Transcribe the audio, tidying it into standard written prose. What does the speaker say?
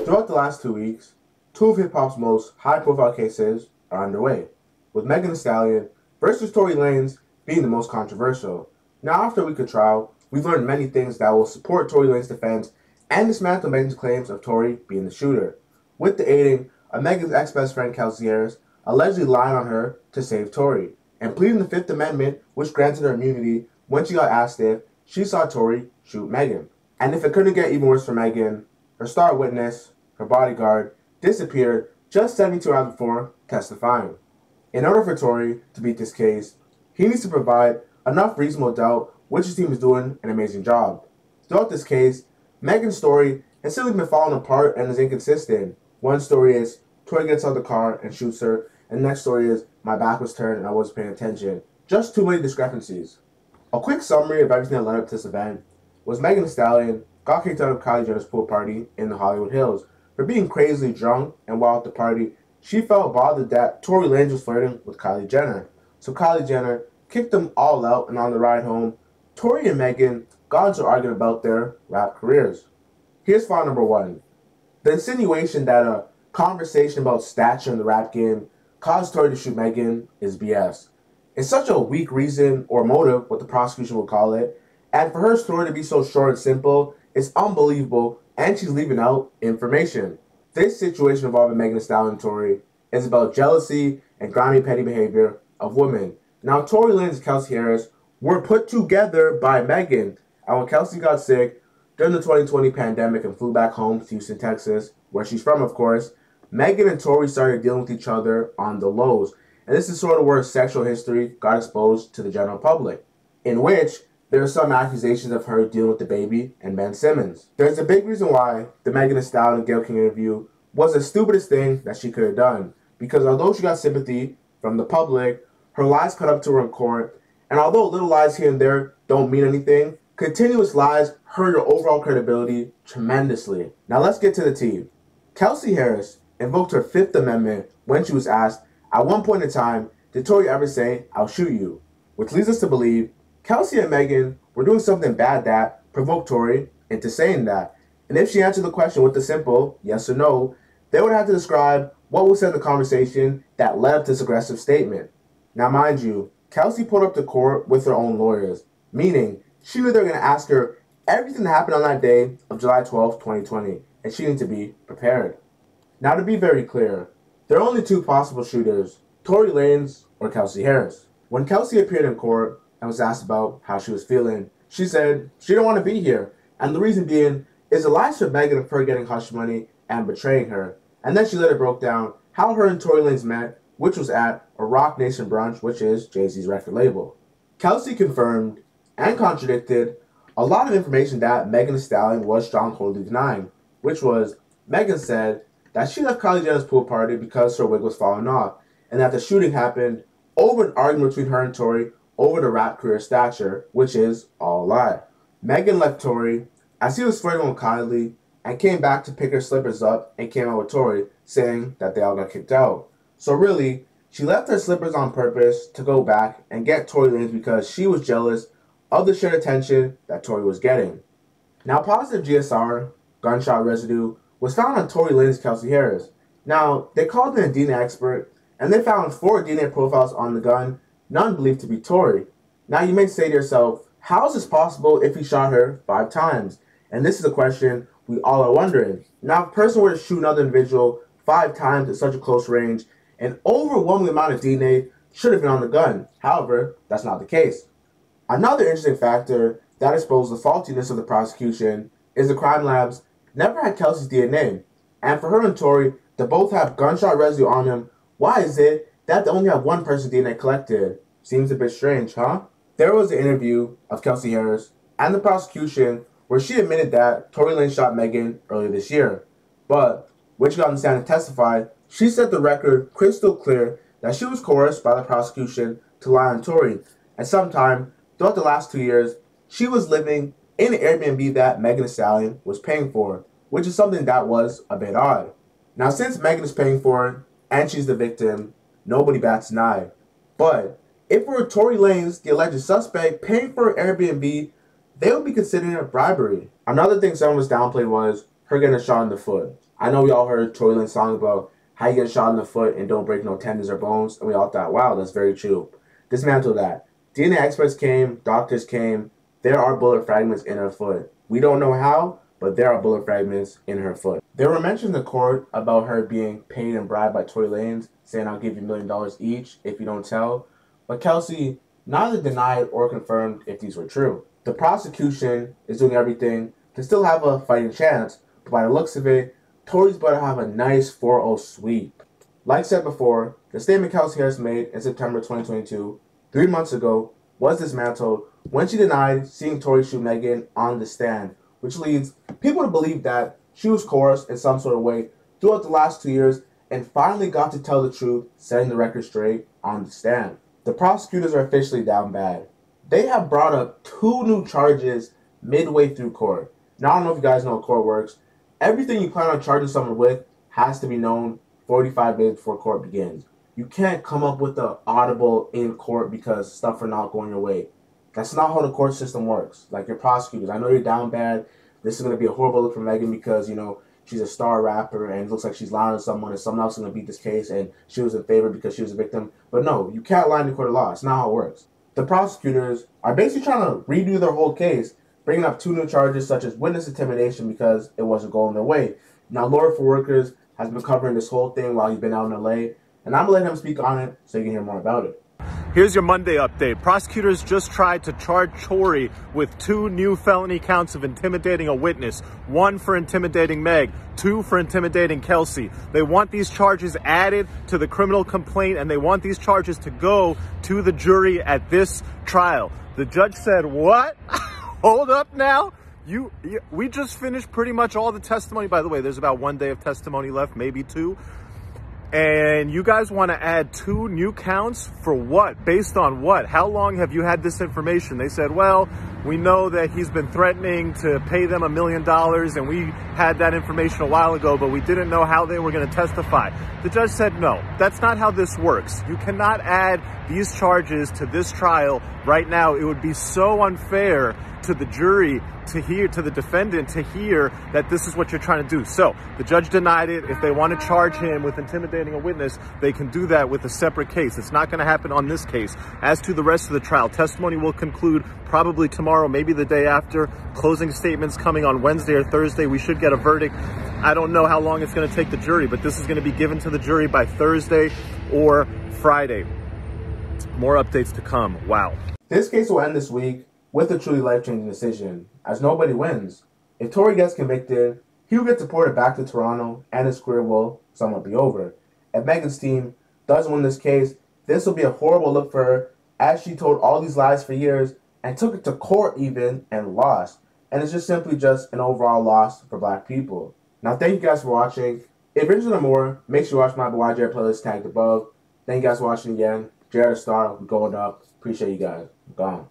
Throughout the last 2 weeks, two of hip-hop's most high-profile cases are underway, with Megan Thee Stallion versus Tory Lanez being the most controversial. Now, after a week of trial, we've learned many things that will support Tory Lanez's defense and dismantle Megan's claims of Tory being the shooter, with the aiding of Megan's ex-best friend Kelsey allegedly lying on her to save Tory, and pleading the Fifth Amendment, which granted her immunity when she got asked if she saw Tory shoot Megan. And if it couldn't get even worse for Megan, her star witness, her bodyguard, disappeared just 72 hours before testifying. In order for Tory to beat this case, he needs to provide enough reasonable doubt, which his team is doing an amazing job. Throughout this case, Megan's story has simply been falling apart and is inconsistent. One story is Tory gets out of the car and shoots her, and the next story is my back was turned and I wasn't paying attention. Just too many discrepancies. A quick summary of everything that led up to this event was Megan Thee Stallion got kicked out of Kylie Jenner's pool party in the Hollywood Hills for being crazily drunk, and while at the party, she felt bothered that Tory Lanez was flirting with Kylie Jenner. So Kylie Jenner kicked them all out, and on the ride home, Tory and Megan got into an argument about their rap careers. Here's file number one. The insinuation that a conversation about stature in the rap game caused Tory to shoot Megan is BS. It's such a weak reason or motive, what the prosecution would call it, and for her story to be so short and simple is unbelievable, and she's leaving out information. This situation involving Megan Thee Stallion and Tory is about jealousy and grimy petty behavior of women. Now, Tory Lanez and Kelsey were put together by Megan, and when Kelsey got sick during the 2020 pandemic and flew back home to Houston, Texas, where she's from, of course, Megan and Tory started dealing with each other on the lows, and this is sort of where sexual history got exposed to the general public, in which there are some accusations of her dealing with the baby and Ben Simmons. There's a big reason why the Megan Thee Stallion and Gayle King interview was the stupidest thing that she could have done, because although she got sympathy from the public, her lies caught up to her in court, and although little lies here and there don't mean anything, continuous lies hurt her overall credibility tremendously. Now let's get to the tea. Kelsey invoked her Fifth Amendment when she was asked, at one point in time, did Tory ever say, "I'll shoot you?" Which leads us to believe Kelsey and Megan were doing something bad that provoked Tory into saying that. And if she answered the question with a simple yes or no, they would have to describe what was said in the conversation that led up to this aggressive statement. Now mind you, Kelsey pulled up to court with her own lawyers, meaning she knew they were going to ask her everything that happened on that day of July 12, 2020, and she needed to be prepared. Now to be very clear, there are only two possible shooters, Tory Lanez or Kelsey Harris. When Kelsey appeared in court and was asked about how she was feeling, she said she didn't want to be here, and the reason being is the lies from Megan of her getting hush money and betraying her. And then she later broke down how her and Tory Lanez met, which was at a Rock Nation brunch, which is Jay-Z's record label. Kelsey confirmed and contradicted a lot of information that Megan Thee Stallion was strongly denying, which was Megan said that she left Kylie Jenner's pool party because her wig was falling off, and that the shooting happened over an argument between her and Tory over the rap career stature, which is all a lie. Megan left Tory as he was flirting with Kylie and came back to pick her slippers up and came out with Tory, saying that they all got kicked out. So really, she left her slippers on purpose to go back and get Tory Lanez because she was jealous of the shared attention that Tory was getting. Now, positive GSR, gunshot residue, was found on Tory Lanez and Kelsey Harris. Now, they called in a DNA expert, and they found 4 DNA profiles on the gun, none believed to be Tory. Now, you may say to yourself, how is this possible if he shot her 5 times? And this is a question we all are wondering. Now, if a person were to shoot another individual 5 times at such a close range, an overwhelming amount of DNA should have been on the gun. However, that's not the case. Another interesting factor that exposed the faultiness of the prosecution is the crime labs never had Kelsey's DNA. And for her and Tory to both have gunshot residue on them, why is it that they only have one person's DNA collected? Seems a bit strange, huh? There was an interview of Kelsey Harris and the prosecution where she admitted that Tory Lanez shot Megan earlier this year. But when she got on the stand and testified, she set the record crystal clear that she was coerced by the prosecution to lie on Tory. And sometime throughout the last 2 years, she was living in an Airbnb that Megan Thee Stallion was paying for, which is something that was a bit odd. Now, since Megan is paying for it and she's the victim, nobody bats an eye. But if it were Tory Lanez, the alleged suspect, paying for an Airbnb, they would be considering it bribery. Another thing someone was downplayed was her getting a shot in the foot. I know we all heard Tory Lanez's song about how you get shot in the foot and don't break no tendons or bones, and we all thought, wow, that's very true. Dismantle that. DNA experts came, doctors came. There are bullet fragments in her foot. We don't know how, but there are bullet fragments in her foot. There were mentions in court about her being paid and bribed by Tory Lanez, saying I'll give you $1 million each if you don't tell. But Kelsey neither denied or confirmed if these were true. The prosecution is doing everything to still have a fighting chance, but by the looks of it, Tory's about to have a nice 4-0 sweep. Like said before, the statement Kelsey Harris made in September 2022, 3 months ago, was dismantled when she denied seeing Tory shoot Megan on the stand, which leads people to believe that she was coerced in some sort of way throughout the last 2 years and finally got to tell the truth, setting the record straight on the stand. The prosecutors are officially down bad. They have brought up 2 new charges midway through court. Now, I don't know if you guys know how court works. Everything you plan on charging someone with has to be known 45 days before court begins. You can't come up with the audible in court because stuff are not going your way. That's not how the court system works. Like your prosecutors, I know you're down bad. This is going to be a horrible look for Megan because, you know, she's a star rapper and it looks like she's lying to someone and someone else is going to beat this case and she was in favor because she was a victim. But no, you can't lie in the court of law. It's not how it works. The prosecutors are basically trying to redo their whole case, bringing up 2 new charges such as witness intimidation because it wasn't going their way. Now, Lawyer for Workers has been covering this whole thing while he's been out in LA, and I'm going to let him speak on it so you can hear more about it. Here's your Monday update. Prosecutors just tried to charge Tory with 2 new felony counts of intimidating a witness. 1 for intimidating Meg, 2 for intimidating Kelsey. They want these charges added to the criminal complaint and they want these charges to go to the jury at this trial. The judge said, what? Hold up now. We just finished pretty much all the testimony. By the way, there's about 1 day of testimony left, maybe 2. And you guys want to add 2 new counts for what? Based on what? How long have you had this information? They said, well, we know that he's been threatening to pay them $1 million and we had that information a while ago, but we didn't know how they were going to testify. The judge said, no, that's not how this works. You cannot add these charges to this trial right now. It would be so unfair to the jury to hear, to the defendant to hear that this is what you're trying to do. So the judge denied it. If they want to charge him with intimidating a witness, they can do that with a separate case. It's not going to happen on this case. As to the rest of the trial, testimony will conclude probably tomorrow, maybe the day after. Closing statements coming on Wednesday or Thursday. We should get a verdict. I don't know how long it's going to take the jury, but this is going to be given to the jury by Thursday or Friday. More updates to come. Wow. This case will end this week with a truly life-changing decision, as nobody wins. If Tory gets convicted, he will get deported back to Toronto, and his career will somewhat be over. If Megan's team does win this case, this will be a horrible look for her, as she told all these lies for years, and took it to court even, and lost. And it's just simply just an overall loss for Black people. Now, thank you guys for watching. If you're interested in more, make sure you watch my Why Jared playlist tagged above. Thank you guys for watching again. Jared Star, we're going up. Appreciate you guys. I'm gone.